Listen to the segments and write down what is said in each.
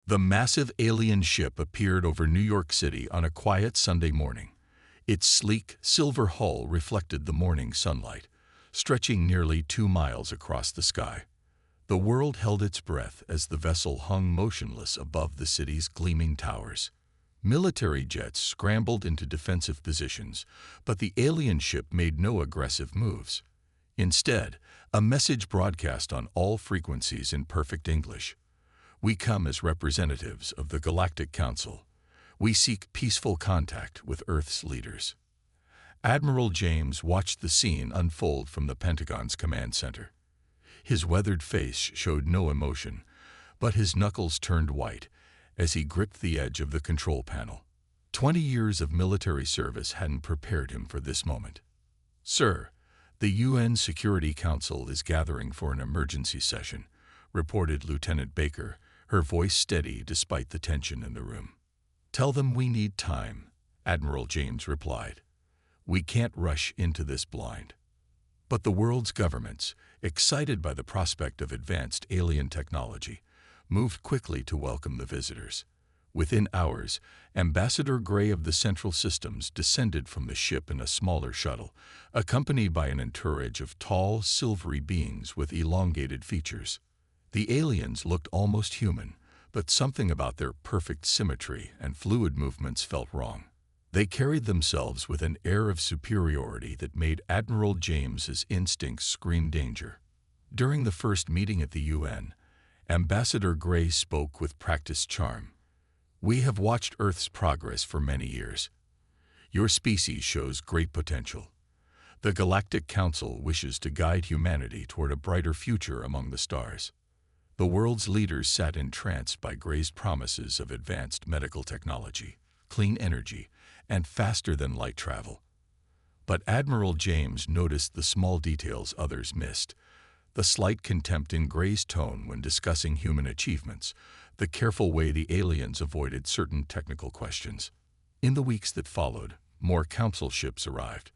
The massive alien ship appeared over New York City on a quiet Sunday morning. Its sleek, silver hull reflected the morning sunlight, stretching nearly 2 miles across the sky. The world held its breath as the vessel hung motionless above the city's gleaming towers. Military jets scrambled into defensive positions, but the alien ship made no aggressive moves. Instead, a message broadcast on all frequencies in perfect English. "We come as representatives of the Galactic Council. We seek peaceful contact with Earth's leaders." Admiral James watched the scene unfold from the Pentagon's command center. His weathered face showed no emotion, but his knuckles turned white as he gripped the edge of the control panel. 20 years of military service hadn't prepared him for this moment. "Sir, the UN Security Council is gathering for an emergency session," reported Lieutenant Baker, her voice steady despite the tension in the room. "Tell them we need time," Admiral James replied. "We can't rush into this blind." But the world's governments, excited by the prospect of advanced alien technology, moved quickly to welcome the visitors. Within hours, Ambassador Gray of the Central Systems descended from the ship in a smaller shuttle, accompanied by an entourage of tall, silvery beings with elongated features. The aliens looked almost human, but something about their perfect symmetry and fluid movements felt wrong. They carried themselves with an air of superiority that made Admiral James's instincts scream danger. During the first meeting at the UN, Ambassador Gray spoke with practiced charm. "We have watched Earth's progress for many years. Your species shows great potential. The Galactic Council wishes to guide humanity toward a brighter future among the stars." The world's leaders sat entranced by Gray's promises of advanced medical technology, clean energy, and faster-than-light travel. But Admiral James noticed the small details others missed: the slight contempt in Gray's tone when discussing human achievements, the careful way the aliens avoided certain technical questions. In the weeks that followed, more council ships arrived.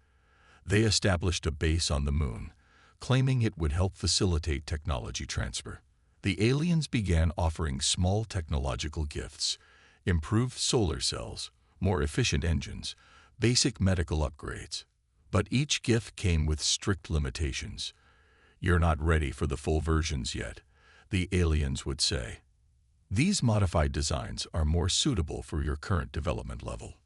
They established a base on the moon, claiming it would help facilitate technology transfer. The aliens began offering small technological gifts: improved solar cells, more efficient engines, basic medical upgrades. But each gift came with strict limitations. "You're not ready for the full versions yet," the aliens would say. "These modified designs are more suitable for your current development level."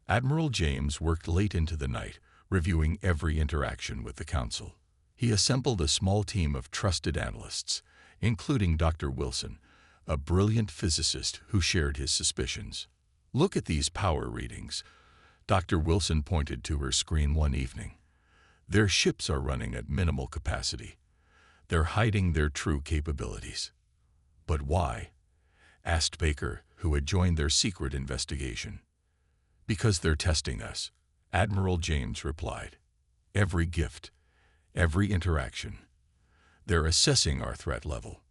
Admiral James worked late into the night, reviewing every interaction with the Council. He assembled a small team of trusted analysts, including Dr. Wilson, a brilliant physicist who shared his suspicions. "Look at these power readings," Dr. Wilson pointed to her screen one evening. "Their ships are running at minimal capacity. They're hiding their true capabilities." "But why?" asked Baker, who had joined their secret investigation. "Because they're testing us," Admiral James replied. "Every gift, every interaction. They're assessing our threat level."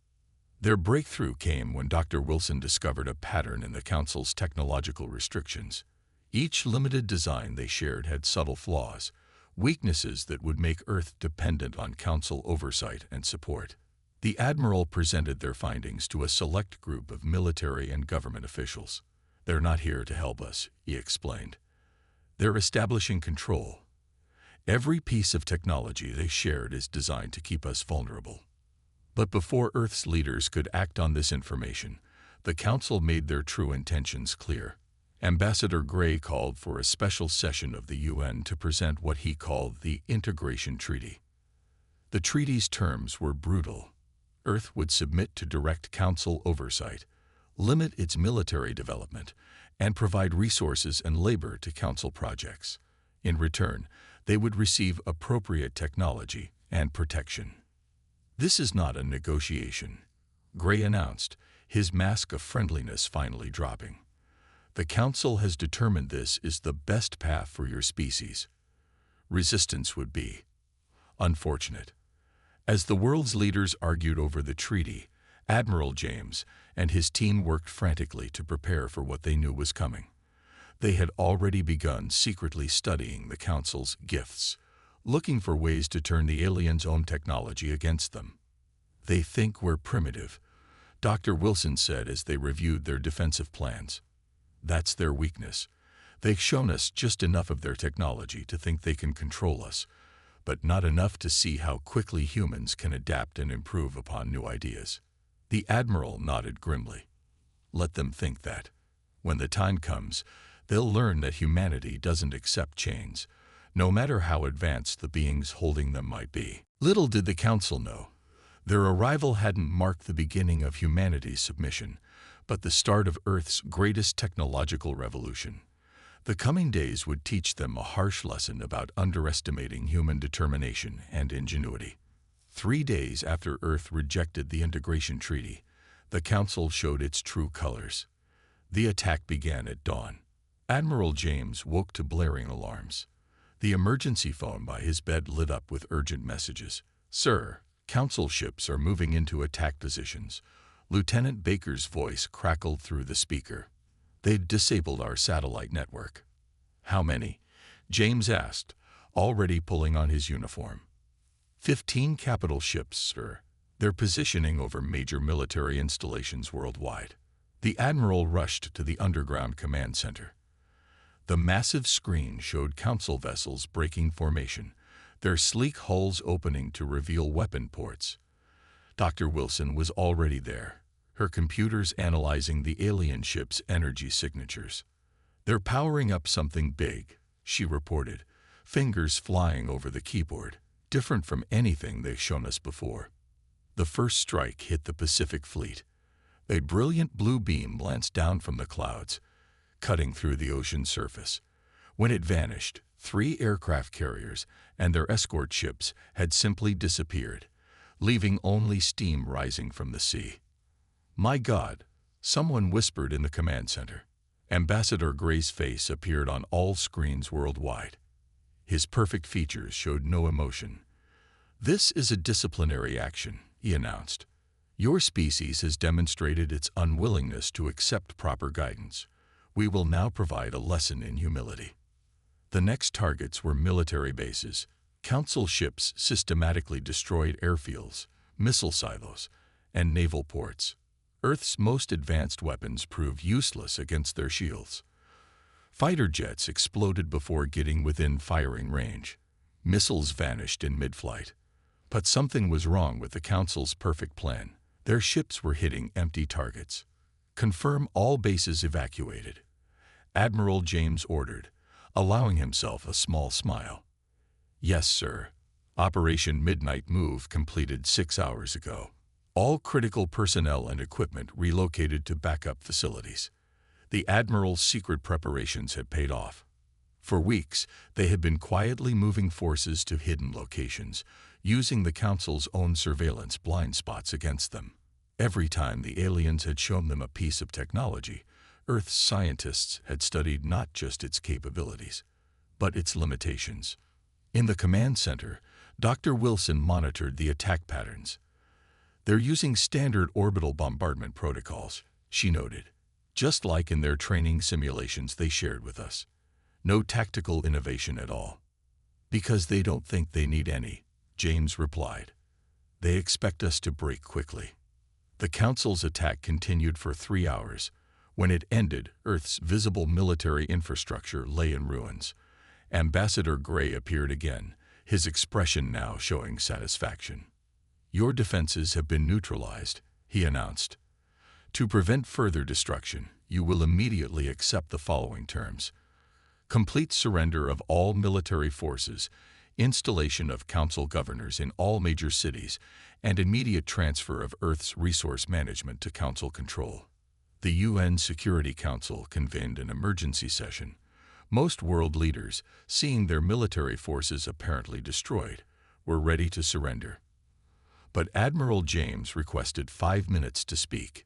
Their breakthrough came when Dr. Wilson discovered a pattern in the Council's technological restrictions. Each limited design they shared had subtle flaws, weaknesses that would make Earth dependent on Council oversight and support. The Admiral presented their findings to a select group of military and government officials. "They're not here to help us," he explained. "They're establishing control. Every piece of technology they shared is designed to keep us vulnerable." But before Earth's leaders could act on this information, the Council made their true intentions clear. Ambassador Gray called for a special session of the UN to present what he called the Integration Treaty. The treaty's terms were brutal. Earth would submit to direct Council oversight, limit its military development, and provide resources and labor to Council projects. In return, they would receive appropriate technology and protection. "This is not a negotiation," Gray announced, his mask of friendliness finally dropping. "The Council has determined this is the best path for your species. Resistance would be unfortunate." As the world's leaders argued over the treaty, Admiral James and his team worked frantically to prepare for what they knew was coming. They had already begun secretly studying the Council's gifts, looking for ways to turn the aliens' own technology against them. "They think we're primitive," Dr. Wilson said as they reviewed their defensive plans. That's their weakness. They've shown us just enough of their technology to think they can control us, but not enough to see how quickly humans can adapt and improve upon new ideas. The Admiral nodded grimly. Let them think that. When the time comes, they'll learn that humanity doesn't accept chains, no matter how advanced the beings holding them might be. Little did the Council know. Their arrival hadn't marked the beginning of humanity's submission, but the start of Earth's greatest technological revolution. The coming days would teach them a harsh lesson about underestimating human determination and ingenuity. 3 days after Earth rejected the integration treaty, the Council showed its true colors. The attack began at dawn. Admiral James woke to blaring alarms. The emergency phone by his bed lit up with urgent messages. "Sir, Council ships are moving into attack positions." Lieutenant Baker's voice crackled through the speaker. "They'd disabled our satellite network." "How many?" James asked, already pulling on his uniform. 15 capital ships, sir. They're positioning over major military installations worldwide." The Admiral rushed to the underground command center. The massive screen showed Council vessels breaking formation, their sleek hulls opening to reveal weapon ports. Dr. Wilson was already there, her computers analyzing the alien ship's energy signatures. "They're powering up something big," she reported, fingers flying over the keyboard, different from anything they've shown us before. The first strike hit the Pacific Fleet. A brilliant blue beam lanced down from the clouds, cutting through the ocean's surface. When it vanished, 3 aircraft carriers and their escort ships had simply disappeared, leaving only steam rising from the sea. "My God," someone whispered in the command center. Ambassador Gray's face appeared on all screens worldwide. His perfect features showed no emotion. "This is a disciplinary action," he announced. "Your species has demonstrated its unwillingness to accept proper guidance. We will now provide a lesson in humility." The next targets were military bases. Council ships systematically destroyed airfields, missile silos, and naval ports. Earth's most advanced weapons proved useless against their shields. Fighter jets exploded before getting within firing range. Missiles vanished in mid-flight. But something was wrong with the Council's perfect plan. Their ships were hitting empty targets. "Confirm all bases evacuated," Admiral James ordered, allowing himself a small smile. "Yes, sir. Operation Midnight Move completed 6 hours ago. All critical personnel and equipment relocated to backup facilities." The Admiral's secret preparations had paid off. For weeks, they had been quietly moving forces to hidden locations, using the Council's own surveillance blind spots against them. Every time the aliens had shown them a piece of technology, Earth's scientists had studied not just its capabilities, but its limitations. In the command center, Dr. Wilson monitored the attack patterns. "They're using standard orbital bombardment protocols," she noted, "just like in their training simulations they shared with us. No tactical innovation at all." "Because they don't think they need any," James replied. "They expect us to break quickly." The Council's attack continued for 3 hours. When it ended, Earth's visible military infrastructure lay in ruins. Ambassador Gray appeared again, his expression now showing satisfaction. "Your defenses have been neutralized," he announced. "To prevent further destruction, you will immediately accept the following terms: complete surrender of all military forces, installation of council governors in all major cities, and immediate transfer of Earth's resource management to council control." The UN Security Council convened an emergency session. Most world leaders, seeing their military forces apparently destroyed, were ready to surrender. But Admiral James requested 5 minutes to speak.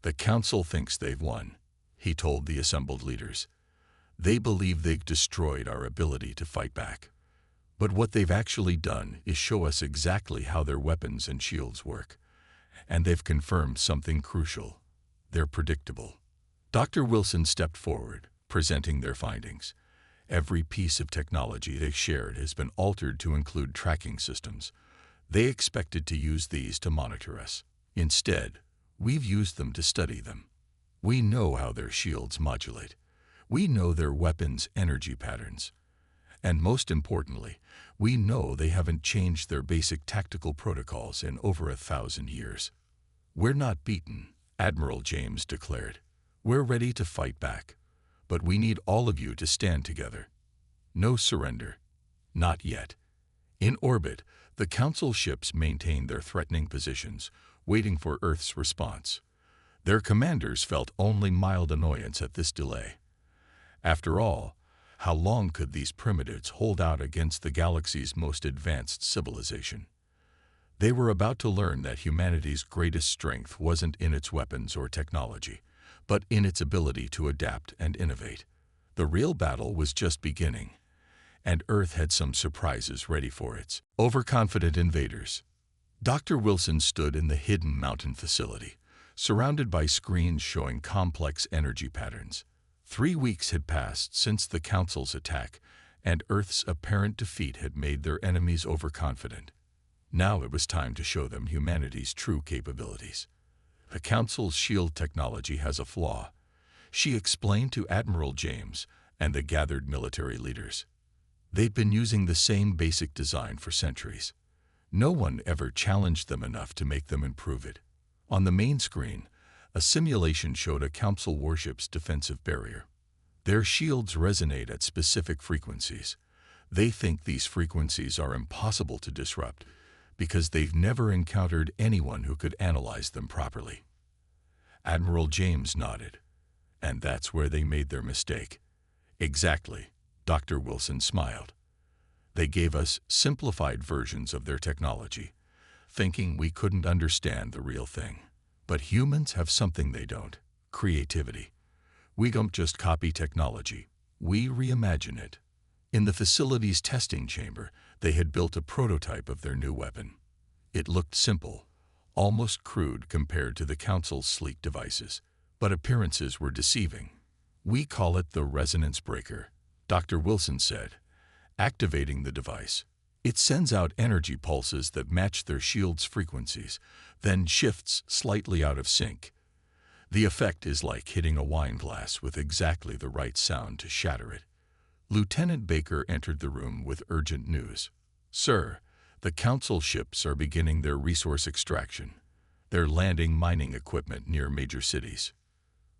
"The Council thinks they've won," he told the assembled leaders. "They believe they've destroyed our ability to fight back. But what they've actually done is show us exactly how their weapons and shields work. And they've confirmed something crucial. They're predictable." Dr. Wilson stepped forward, presenting their findings. "Every piece of technology they shared has been altered to include tracking systems. They expected to use these to monitor us. Instead, We've used them to study them. We know how their shields modulate. We know their weapons' energy patterns. And most importantly, we know they haven't changed their basic tactical protocols in over 1,000 years. We're not beaten, Admiral James declared. We're ready to fight back. But we need all of you to stand together. No surrender. Not yet. In orbit, the Council ships maintained their threatening positions, waiting for Earth's response. Their commanders felt only mild annoyance at this delay. After all, how long could these primitives hold out against the galaxy's most advanced civilization? They were about to learn that humanity's greatest strength wasn't in its weapons or technology, but in its ability to adapt and innovate. The real battle was just beginning, and Earth had some surprises ready for its overconfident invaders. Dr. Wilson stood in the hidden mountain facility, surrounded by screens showing complex energy patterns. 3 weeks had passed since the Council's attack, and Earth's apparent defeat had made their enemies overconfident. Now it was time to show them humanity's true capabilities. The Council's shield technology has a flaw, she explained to Admiral James and the gathered military leaders. They'd been using the same basic design for centuries. No one ever challenged them enough to make them improve it. On the main screen, a simulation showed a Council warship's defensive barrier. Their shields resonate at specific frequencies. They think these frequencies are impossible to disrupt because they've never encountered anyone who could analyze them properly. Admiral James nodded. And that's where they made their mistake. Exactly, Dr. Wilson smiled. They gave us simplified versions of their technology, thinking we couldn't understand the real thing. But humans have something they don't: creativity. We don't just copy technology, we reimagine it. In the facility's testing chamber, they had built a prototype of their new weapon. It looked simple, almost crude compared to the Council's sleek devices, but appearances were deceiving. We call it the resonance breaker, Dr. Wilson said. Activating the device, it sends out energy pulses that match their shield's frequencies, then shifts slightly out of sync. The effect is like hitting a wine glass with exactly the right sound to shatter it. Lieutenant Baker entered the room with urgent news. Sir, the Council ships are beginning their resource extraction. They're landing mining equipment near major cities.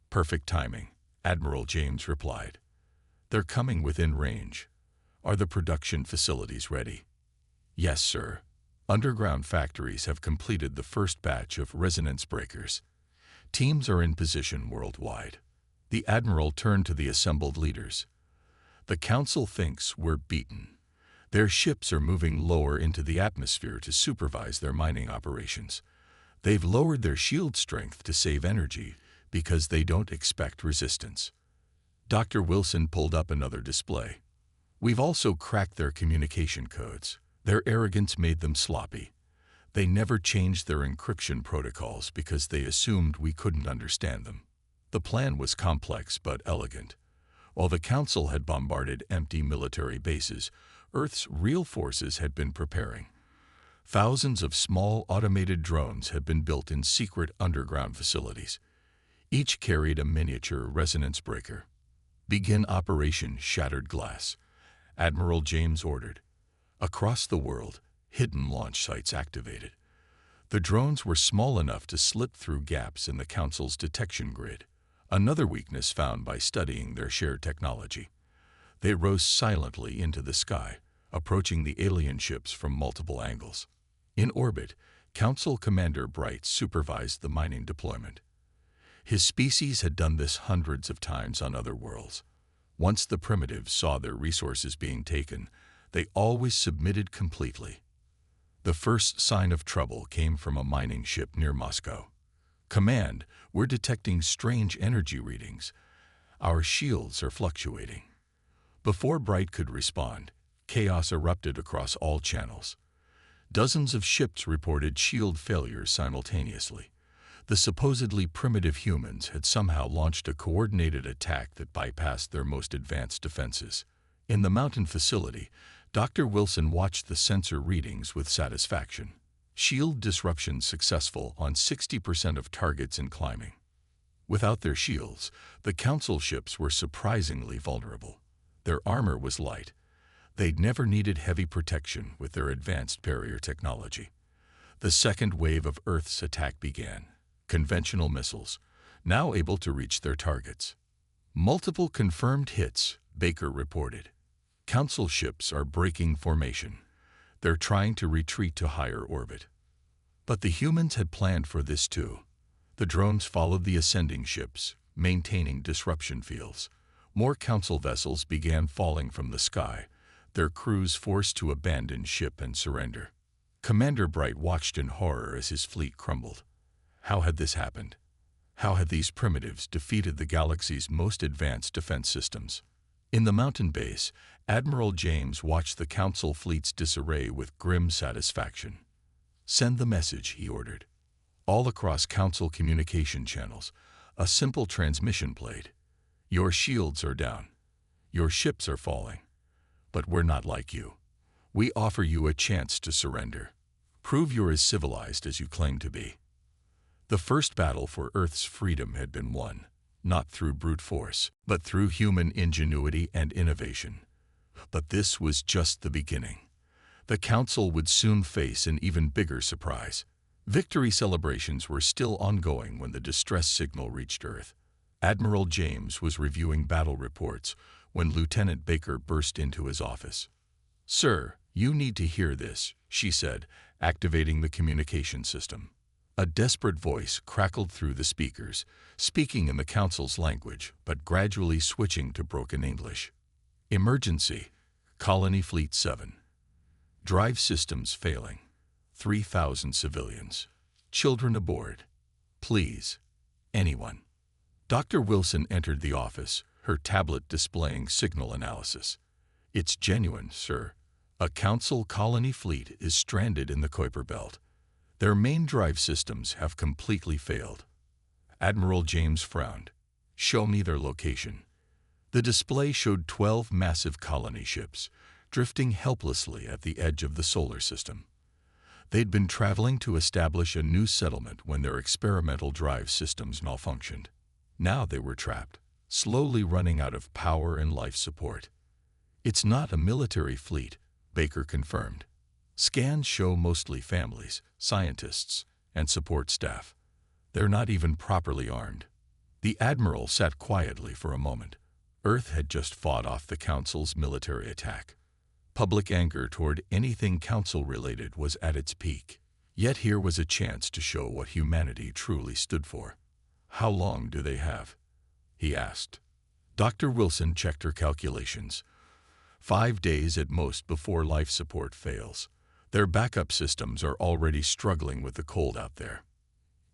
Perfect timing, Admiral James replied. They're coming within range. Are the production facilities ready? Yes, sir. Underground factories have completed the first batch of resonance breakers. Teams are in position worldwide. The Admiral turned to the assembled leaders. The Council thinks we're beaten. Their ships are moving lower into the atmosphere to supervise their mining operations. They've lowered their shield strength to save energy because they don't expect resistance. Dr. Wilson pulled up another display. We've also cracked their communication codes. Their arrogance made them sloppy. They never changed their encryption protocols because they assumed we couldn't understand them. The plan was complex but elegant. While the Council had bombarded empty military bases, Earth's real forces had been preparing. Thousands of small automated drones had been built in secret underground facilities. Each carried a miniature resonance breaker. Begin Operation Shattered Glass, Admiral James ordered. Across the world, hidden launch sites activated. The drones were small enough to slip through gaps in the Council's detection grid, another weakness found by studying their shared technology. They rose silently into the sky, approaching the alien ships from multiple angles. In orbit, Council Commander Bright supervised the mining deployment. His species had done this hundreds of times on other worlds. Once the primitives saw their resources being taken, they always submitted completely. The first sign of trouble came from a mining ship near Moscow. Command, we're detecting strange energy readings. Our shields are fluctuating. Before Bright could respond, chaos erupted across all channels. Dozens of ships reported shield failures simultaneously. The supposedly primitive humans had somehow launched a coordinated attack that bypassed their most advanced defenses. In the mountain facility, Dr. Wilson watched the sensor readings with satisfaction. Shield disruption successful on 60% of targets in climbing. Without their shields, the Council ships were surprisingly vulnerable. Their armor was light. They'd never needed heavy protection with their advanced barrier technology. The second wave of Earth's attack began. Conventional missiles, now able to reach their targets. Multiple confirmed hits, Baker reported. Council ships are breaking formation. They're trying to retreat to higher orbit. But the humans had planned for this too. The drones followed the ascending ships, maintaining disruption fields. More Council vessels began falling from the sky, their crews forced to abandon ship and surrender. Commander Bright watched in horror as his fleet crumbled. How had this happened? How had these primitives defeated the galaxy's most advanced defense systems? In the mountain base, Admiral James watched the Council fleet's disarray with grim satisfaction. "Send the message," he ordered. All across Council communication channels, a simple transmission played. "Your shields are down. Your ships are falling. But we're not like you. We offer you a chance to surrender. Prove you're as civilized as you claim to be." The first battle for Earth's freedom had been won, not through brute force, but through human ingenuity and innovation. But this was just the beginning. The Council would soon face an even bigger surprise. Victory celebrations were still ongoing when the distress signal reached Earth. Admiral James was reviewing battle reports when Lieutenant Baker burst into his office. "Sir, you need to hear this," she said, activating the communication system. A desperate voice crackled through the speakers, speaking in the Council's language, but gradually switching to broken English. "Emergency. Colony Fleet 7. Drive systems failing. 3,000 civilians. Children aboard. Please. Anyone." Dr. Wilson entered the office, her tablet displaying signal analysis. "It's genuine, sir. A Council colony fleet is stranded in the Kuiper Belt. Their main drive systems have completely failed." Admiral James frowned. "Show me their location." The display showed 12 massive colony ships, drifting helplessly at the edge of the solar system. They'd been traveling to establish a new settlement when their experimental drive systems malfunctioned. Now they were trapped, slowly running out of power and life support. "It's not a military fleet," Baker confirmed. "Scans show mostly families, scientists, and support staff. They're not even properly armed." The Admiral sat quietly for a moment. Earth had just fought off the Council's military attack. Public anger toward anything Council-related was at its peak. Yet here was a chance to show what humanity truly stood for. "How long do they have?" he asked. Dr. Wilson checked her calculations. 5 days at most before life support fails. Their backup systems are already struggling with the cold out there.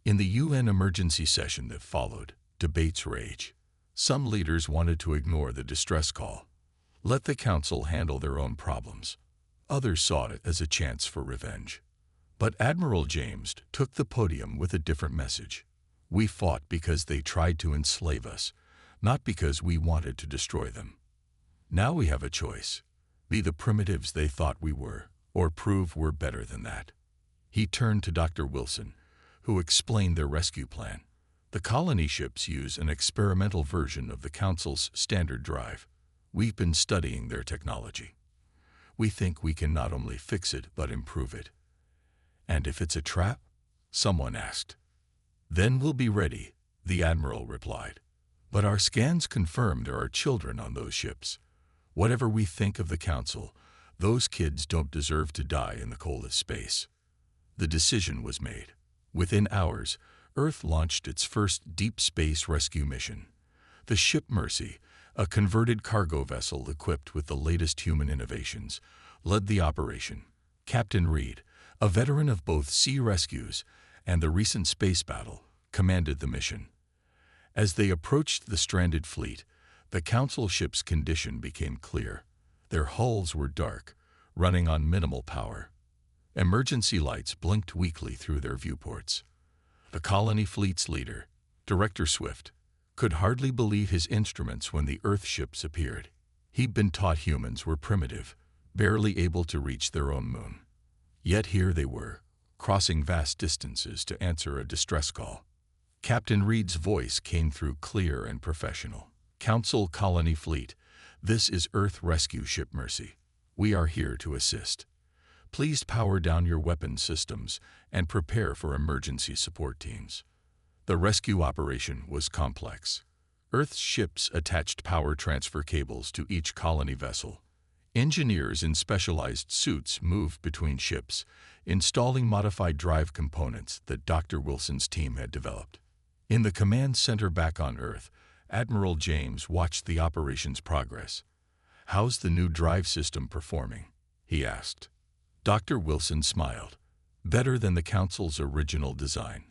In the UN emergency session that followed, debates raged. Some leaders wanted to ignore the distress call. Let the Council handle their own problems. Others saw it as a chance for revenge. But Admiral James took the podium with a different message. "We fought because they tried to enslave us, not because we wanted to destroy them. Now we have a choice. Be the primitives they thought we were, or prove we're better than that." He turned to Dr. Wilson, who explained their rescue plan. "The colony ships use an experimental version of the Council's standard drive. We've been studying their technology. We think we can not only fix it, but improve it." "And if it's a trap?" someone asked. "Then we'll be ready," the Admiral replied. "But our scans confirm there are children on those ships. Whatever we think of the Council, those kids don't deserve to die in the coldest space." The decision was made. Within hours, Earth launched its first deep space rescue mission. The ship Mercy, a converted cargo vessel equipped with the latest human innovations, led the operation. Captain Reed, a veteran of both sea rescues and the recent space battle, commanded the mission. As they approached the stranded fleet, the Council ships' condition became clear. Their hulls were dark, running on minimal power. Emergency lights blinked weakly through their viewports. The colony fleet's leader, Director Swift, could hardly believe his instruments when the Earth ships appeared. He'd been taught humans were primitive, barely able to reach their own moon. Yet here they were, crossing vast distances to answer a distress call. Captain Reed's voice came through clear and professional. "Council Colony Fleet, this is Earth Rescue Ship Mercy. We are here to assist. Please power down your weapon systems and prepare for emergency support teams." The rescue operation was complex. Earth's ships attached power transfer cables to each colony vessel. Engineers in specialized suits moved between ships, installing modified drive components that Dr. Wilson's team had developed. In the command center back on Earth, Admiral James watched the operation's progress. "How's the new drive system performing?" he asked. Dr. Wilson smiled. "Better than the Council's original design.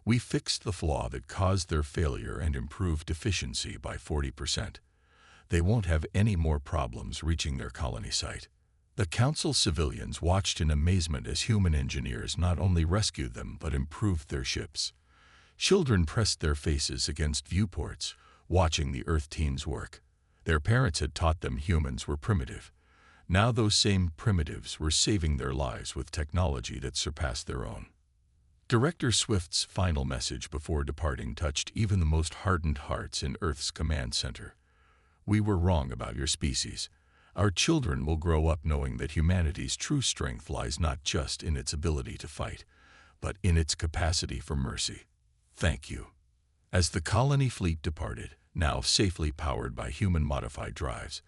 We fixed the flaw that caused their failure and improved efficiency by 40%. They won't have any more problems reaching their colony site." The Council civilians watched in amazement as human engineers not only rescued them but improved their ships. Children pressed their faces against viewports, watching the Earth team's work. Their parents had taught them humans were primitive. Now those same primitives were saving their lives with technology that surpassed their own. Director Swift's final message before departing touched even the most hardened hearts in Earth's command center. "We were wrong about your species. Our children will grow up knowing that humanity's true strength lies not just in its ability to fight, but in its capacity for mercy. Thank you." As the colony fleet departed, now safely powered by human-modified drives,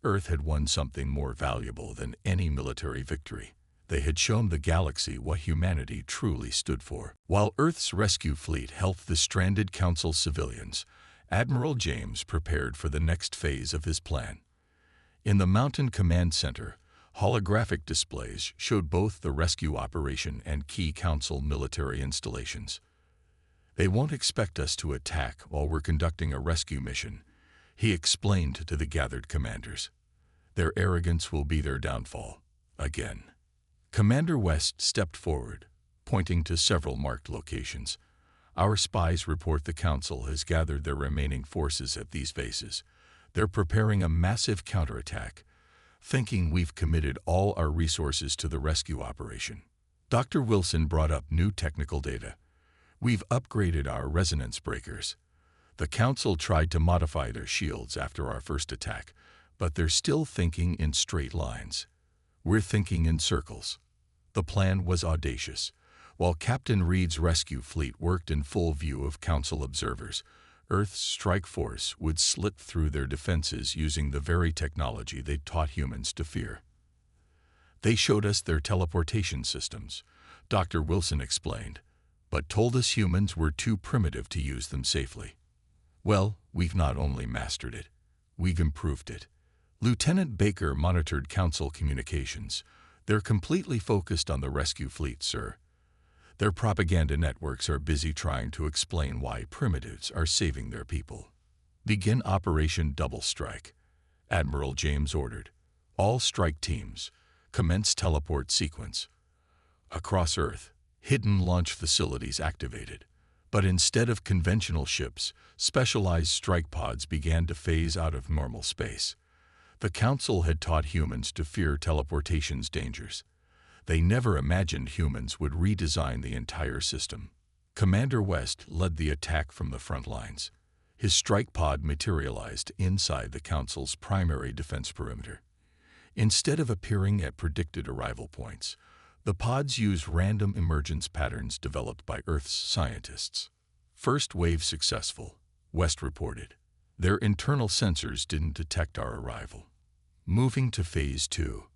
Earth had won something more valuable than any military victory. They had shown the galaxy what humanity truly stood for. While Earth's rescue fleet helped the stranded Council civilians, Admiral James prepared for the next phase of his plan. In the Mountain Command Center, holographic displays showed both the rescue operation and key Council military installations. "They won't expect us to attack while we're conducting a rescue mission," he explained to the gathered commanders. "Their arrogance will be their downfall. Again." Commander West stepped forward, pointing to several marked locations. "Our spies report the Council has gathered their remaining forces at these bases. They're preparing a massive counterattack, thinking we've committed all our resources to the rescue operation." Dr. Wilson brought up new technical data. "We've upgraded our resonance breakers. The Council tried to modify their shields after our first attack, but they're still thinking in straight lines. We're thinking in circles." The plan was audacious. While Captain Reed's rescue fleet worked in full view of Council observers, Earth's strike force would slit through their defenses using the very technology they'd taught humans to fear. "They showed us their teleportation systems," Dr. Wilson explained, "but told us humans were too primitive to use them safely. Well, we've not only mastered it, we've improved it." Lieutenant Baker monitored Council communications. "They're completely focused on the rescue fleet, sir. Their propaganda networks are busy trying to explain why primitives are saving their people." "Begin Operation Double Strike," Admiral James ordered. "All strike teams, commence teleport sequence." Across Earth, hidden launch facilities activated. But instead of conventional ships, specialized strike pods began to phase out of normal space. The Council had taught humans to fear teleportation's dangers. They never imagined humans would redesign the entire system. Commander West led the attack from the front lines. His strike pod materialized inside the Council's primary defense perimeter. Instead of appearing at predicted arrival points, the pods used random emergence patterns developed by Earth's scientists. "First wave successful," West reported. "Their internal sensors didn't detect our arrival." Moving to Phase 2.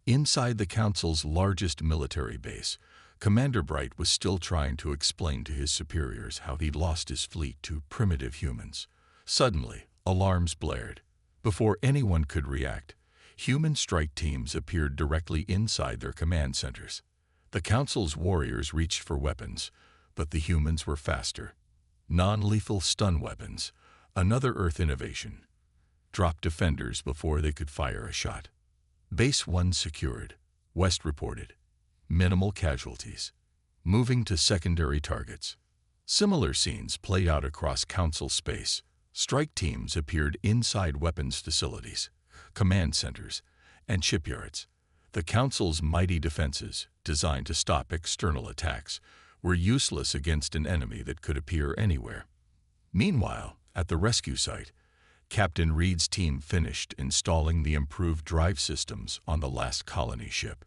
Inside the Council's largest military base, Commander Bright was still trying to explain to his superiors how he'd lost his fleet to primitive humans. Suddenly, alarms blared. Before anyone could react, human strike teams appeared directly inside their command centers. The Council's warriors reached for weapons, but the humans were faster. Non-lethal stun weapons, another Earth innovation, dropped defenders before they could fire a shot. "Base 1 secured," West reported. "Minimal casualties." Moving to secondary targets. Similar scenes played out across Council space. Strike teams appeared inside weapons facilities, command centers, and shipyards. The Council's mighty defenses designed to stop external attacks, were useless against an enemy that could appear anywhere. Meanwhile, at the rescue site, Captain Reed's team finished installing the improved drive systems on the last colony ship.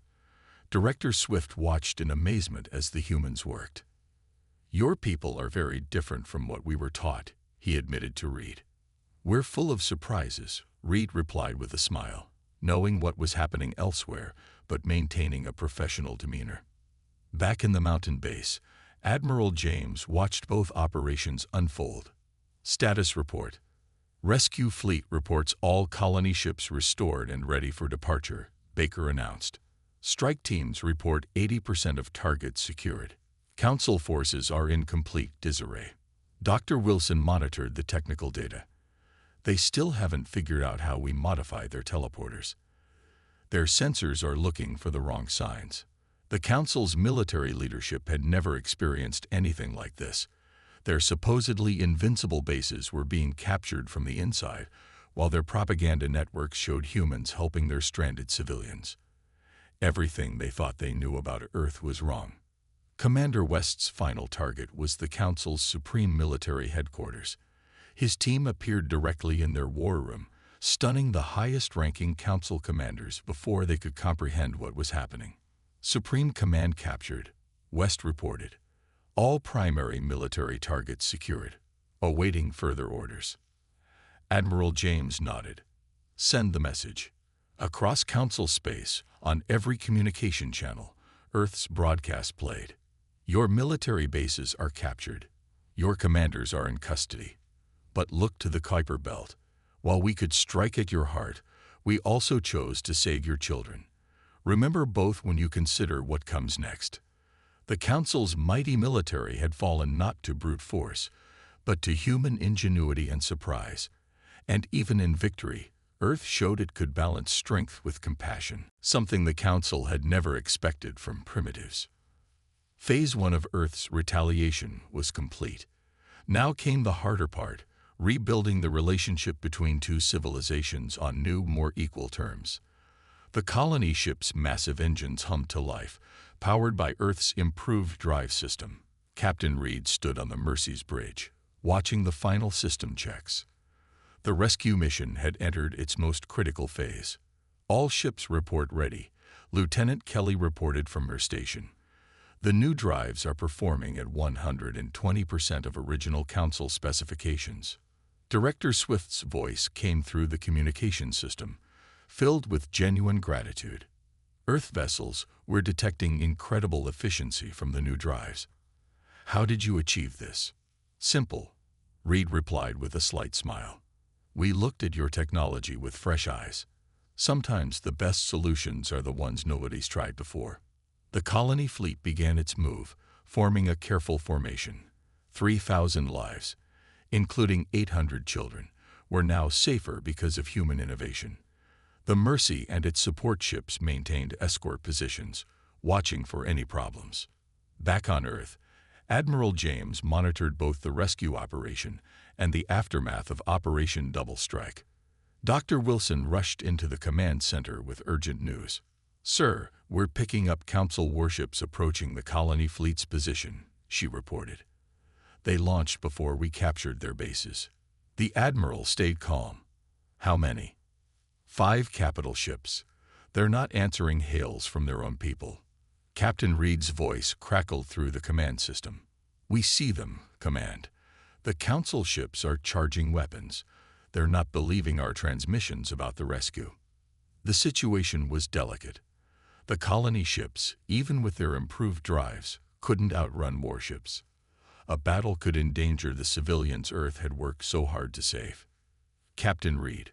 Director Swift watched in amazement as the humans worked. "Your people are very different from what we were taught," he admitted to Reed. "We're full of surprises," Reed replied with a smile, knowing what was happening elsewhere, but maintaining a professional demeanor. Back in the mountain base, Admiral James watched both operations unfold. Status report. Rescue fleet reports all colony ships restored and ready for departure, Baker announced. Strike teams report 80% of targets secured. Council forces are in complete disarray. Dr. Wilson monitored the technical data. "They still haven't figured out how we modify their teleporters. Their sensors are looking for the wrong signs." The Council's military leadership had never experienced anything like this. Their supposedly invincible bases were being captured from the inside, while their propaganda networks showed humans helping their stranded civilians. Everything they thought they knew about Earth was wrong. Commander West's final target was the Council's supreme military headquarters. His team appeared directly in their war room, stunning the highest-ranking Council commanders before they could comprehend what was happening. "Supreme Command captured," West reported. "All primary military targets secured, awaiting further orders." Admiral James nodded. "Send the message." Across Council space, on every communication channel, Earth's broadcast played. "Your military bases are captured. Your commanders are in custody. But look to the Kuiper Belt. While we could strike at your heart, we also chose to save your children. Remember both when you consider what comes next." The Council's mighty military had fallen not to brute force, but to human ingenuity and surprise. And even in victory, Earth showed it could balance strength with compassion, something the Council had never expected from primitives. Phase 1 of Earth's Retaliation was complete. Now came the harder part, rebuilding the relationship between two civilizations on new, more equal terms. The colony ship's massive engines hummed to life, powered by Earth's improved drive system. Captain Reed stood on the Mercy's bridge, watching the final system checks. The rescue mission had entered its most critical phase. "All ships report ready," Lieutenant Kelly reported from her station. "The new drives are performing at 120% of original Council specifications." Director Swift's voice came through the communication system, filled with genuine gratitude. "Earth vessels were detecting incredible efficiency from the new drives." "How did you achieve this?" "Simple," Reed replied with a slight smile. "We looked at your technology with fresh eyes. Sometimes the best solutions are the ones nobody's tried before." The colony fleet began its move, forming a careful formation. 3,000 lives, including 800 children, were now safer because of human innovation. The Mercy and its support ships maintained escort positions, watching for any problems. Back on Earth, Admiral James monitored both the rescue operation and the aftermath of Operation Double Strike. Dr. Wilson rushed into the command center with urgent news. "Sir, we're picking up Council warships approaching the colony fleet's position," she reported. "They launched before we captured their bases." The Admiral stayed calm. "How many?" 5 capital ships. They're not answering hails from their own people." Captain Reed's voice crackled through the command system. "We see them, Command. The Council ships are charging weapons. They're not believing our transmissions about the rescue." The situation was delicate. The colony ships, even with their improved drives, couldn't outrun warships. A battle could endanger the civilians Earth had worked so hard to save. "Captain Reed,"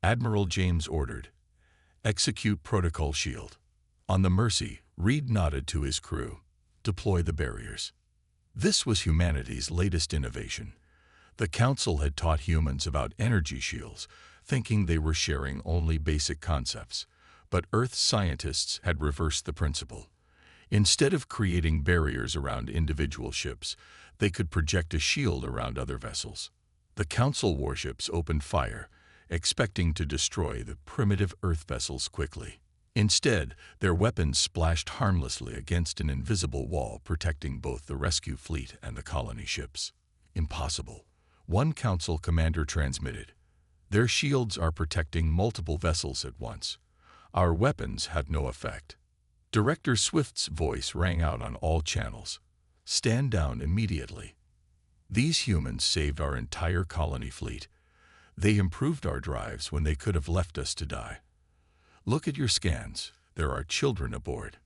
Admiral James ordered, "execute Protocol Shield." On the Mercy, Reed nodded to his crew. "Deploy the barriers." This was humanity's latest innovation. The Council had taught humans about energy shields, thinking they were sharing only basic concepts. But Earth's scientists had reversed the principle. Instead of creating barriers around individual ships, they could project a shield around other vessels. The Council warships opened fire, expecting to destroy the primitive Earth vessels quickly. Instead, their weapons splashed harmlessly against an invisible wall protecting both the rescue fleet and the colony ships. Impossible. One council commander transmitted. Their shields are protecting multiple vessels at once. Our weapons had no effect. Director Swift's voice rang out on all channels. Stand down immediately. These humans saved our entire colony fleet. They improved our drives when they could have left us to die. Look at your scans. There are children aboard.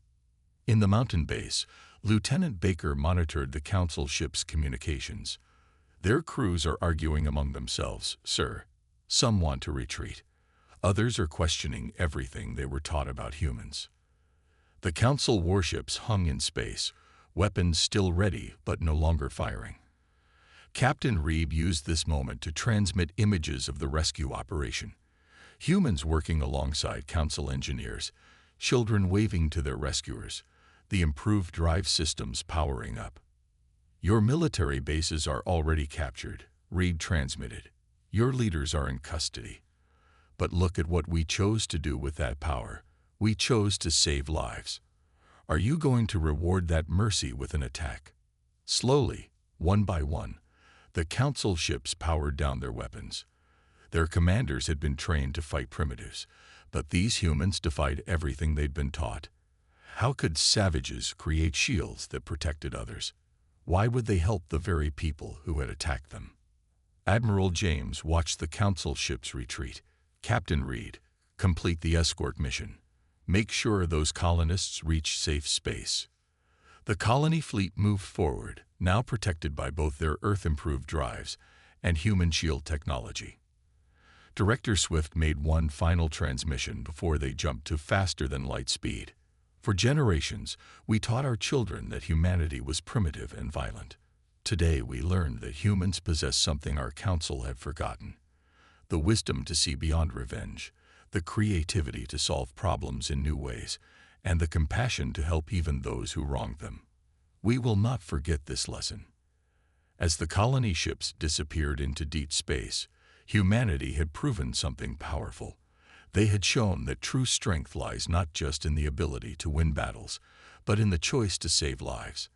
In the mountain base, Lieutenant Baker monitored the council ship's communications. Their crews are arguing among themselves, sir. Some want to retreat. Others are questioning everything they were taught about humans. The council warships hung in space, weapons still ready but no longer firing. Captain Reeb used this moment to transmit images of the rescue operation. Humans working alongside council engineers, children waving to their rescuers, the improved drive systems powering up. Your military bases are already captured, Reeb transmitted. Your leaders are in custody. But look at what we chose to do with that power. We chose to save lives. Are you going to reward that mercy with an attack? Slowly, one by one, the council ships powered down their weapons. Their commanders had been trained to fight primitives, but these humans defied everything they'd been taught. How could savages create shields that protected others? Why would they help the very people who had attacked them? Admiral James watched the council ships retreat. Captain Reed, complete the escort mission. Make sure those colonists reach safe space. The colony fleet moved forward, now protected by both their Earth-improved drives and human shield technology. Director Swift made one final transmission before they jumped to faster-than-light speed. For generations, we taught our children that humanity was primitive and violent. Today, we learned that humans possess something our council had forgotten: the wisdom to see beyond revenge, the creativity to solve problems in new ways, and the compassion to help even those who wronged them. We will not forget this lesson. As the colony ships disappeared into deep space, humanity had proven something powerful. They had shown that true strength lies not just in the ability to win battles, but in the choice to save lives.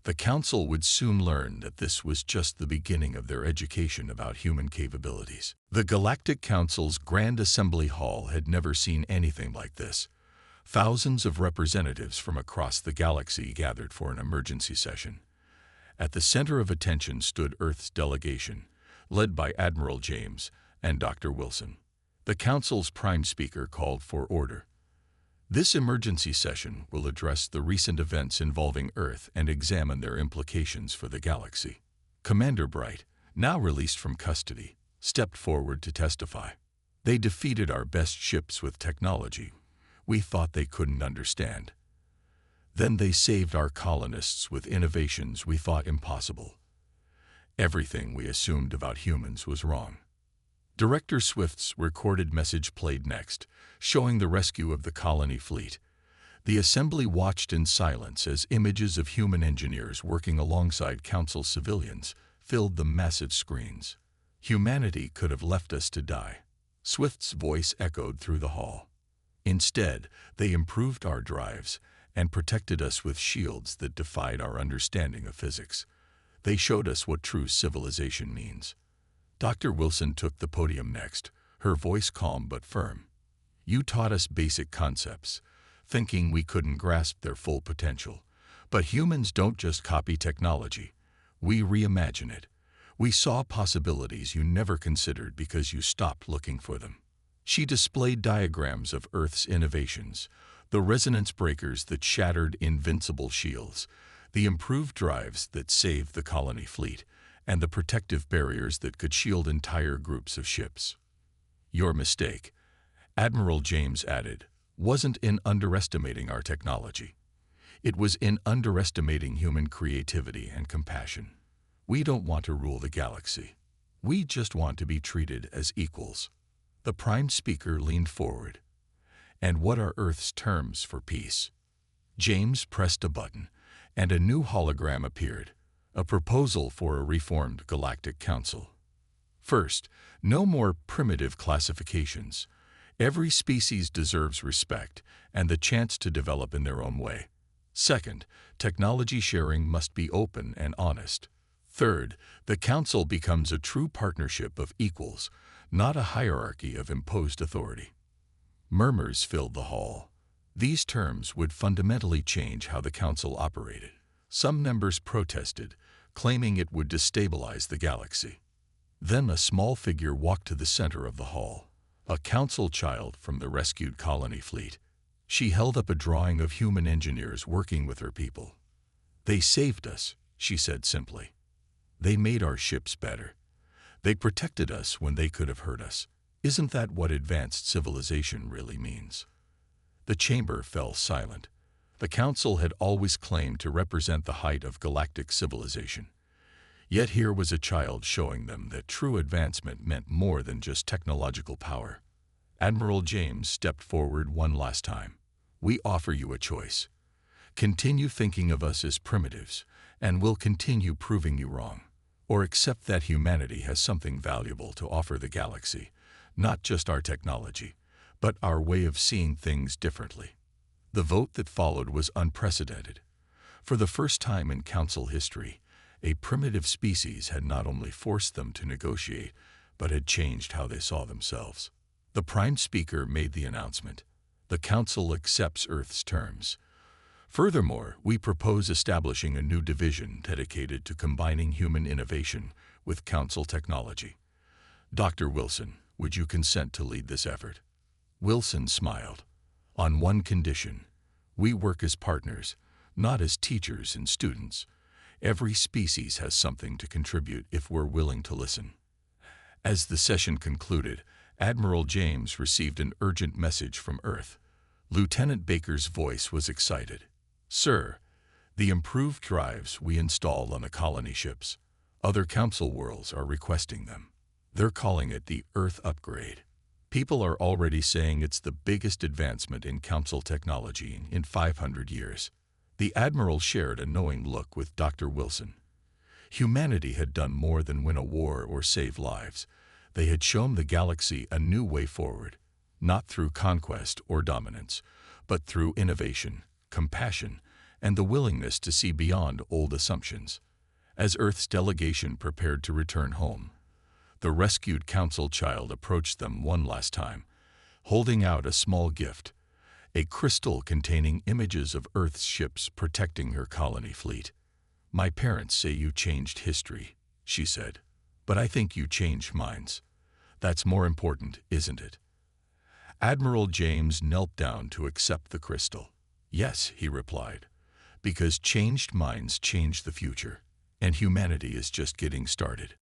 The Council would soon learn that this was just the beginning of their education about human capabilities. The Galactic Council's Grand Assembly Hall had never seen anything like this. Thousands of representatives from across the galaxy gathered for an emergency session. At the center of attention stood Earth's delegation, led by Admiral James and Dr. Wilson. The Council's prime speaker called for order. This emergency session will address the recent events involving Earth and examine their implications for the galaxy. Commander Bright, now released from custody, stepped forward to testify. They defeated our best ships with technology we thought they couldn't understand. Then they saved our colonists with innovations we thought impossible. Everything we assumed about humans was wrong. Director Swift's recorded message played next, showing the rescue of the colony fleet. The assembly watched in silence as images of human engineers working alongside Council civilians filled the massive screens. Humanity could have left us to die. Swift's voice echoed through the hall. Instead, they improved our drives and protected us with shields that defied our understanding of physics. They showed us what true civilization means. Dr. Wilson took the podium next, her voice calm but firm. You taught us basic concepts, thinking we couldn't grasp their full potential. But humans don't just copy technology. We reimagine it. We saw possibilities you never considered because you stopped looking for them. She displayed diagrams of Earth's innovations, the resonance breakers that shattered invincible shields, the improved drives that saved the colony fleet, and the protective barriers that could shield entire groups of ships. Your mistake, Admiral James added, wasn't in underestimating our technology. It was in underestimating human creativity and compassion. We don't want to rule the galaxy. We just want to be treated as equals. The prime speaker leaned forward. And what are Earth's terms for peace? James pressed a button, and a new hologram appeared. A proposal for a reformed Galactic Council. First, no more primitive classifications. Every species deserves respect and the chance to develop in their own way. Second, technology sharing must be open and honest. Third, the Council becomes a true partnership of equals, not a hierarchy of imposed authority. Murmurs filled the hall. These terms would fundamentally change how the Council operated. Some members protested, claiming it would destabilize the galaxy. Then a small figure walked to the center of the hall, a Council child from the rescued colony fleet. She held up a drawing of human engineers working with her people. "They saved us," she said simply. "They made our ships better. They protected us when they could have hurt us. Isn't that what advanced civilization really means?" The chamber fell silent. The Council had always claimed to represent the height of galactic civilization. Yet here was a child showing them that true advancement meant more than just technological power. Admiral James stepped forward one last time. "We offer you a choice. Continue thinking of us as primitives, and we'll continue proving you wrong. Or accept that humanity has something valuable to offer the galaxy, not just our technology, but our way of seeing things differently." The vote that followed was unprecedented. For the first time in Council history, a primitive species had not only forced them to negotiate, but had changed how they saw themselves. The Prime Speaker made the announcement. "The Council accepts Earth's terms. Furthermore, we propose establishing a new division dedicated to combining human innovation with Council technology. Dr. Wilson, would you consent to lead this effort?" Wilson smiled. "On one condition. We work as partners, not as teachers and students. Every species has something to contribute if we're willing to listen." As the session concluded, Admiral James received an urgent message from Earth. Lieutenant Baker's voice was excited. "Sir, the improved drives we installed on the colony ships. Other Council worlds are requesting them. They're calling it the Earth Upgrade. People are already saying it's the biggest advancement in Council technology in 500 years. The Admiral shared a knowing look with Dr. Wilson. Humanity had done more than win a war or save lives. They had shown the galaxy a new way forward, not through conquest or dominance, but through innovation, compassion, and the willingness to see beyond old assumptions. As Earth's delegation prepared to return home, the rescued Council child approached them one last time, holding out a small gift, a crystal containing images of Earth's ships protecting her colony fleet. "My parents say you changed history," she said, "but I think you changed minds. That's more important, isn't it?" Admiral James knelt down to accept the crystal. "Yes," he replied, "because changed minds change the future, and humanity is just getting started."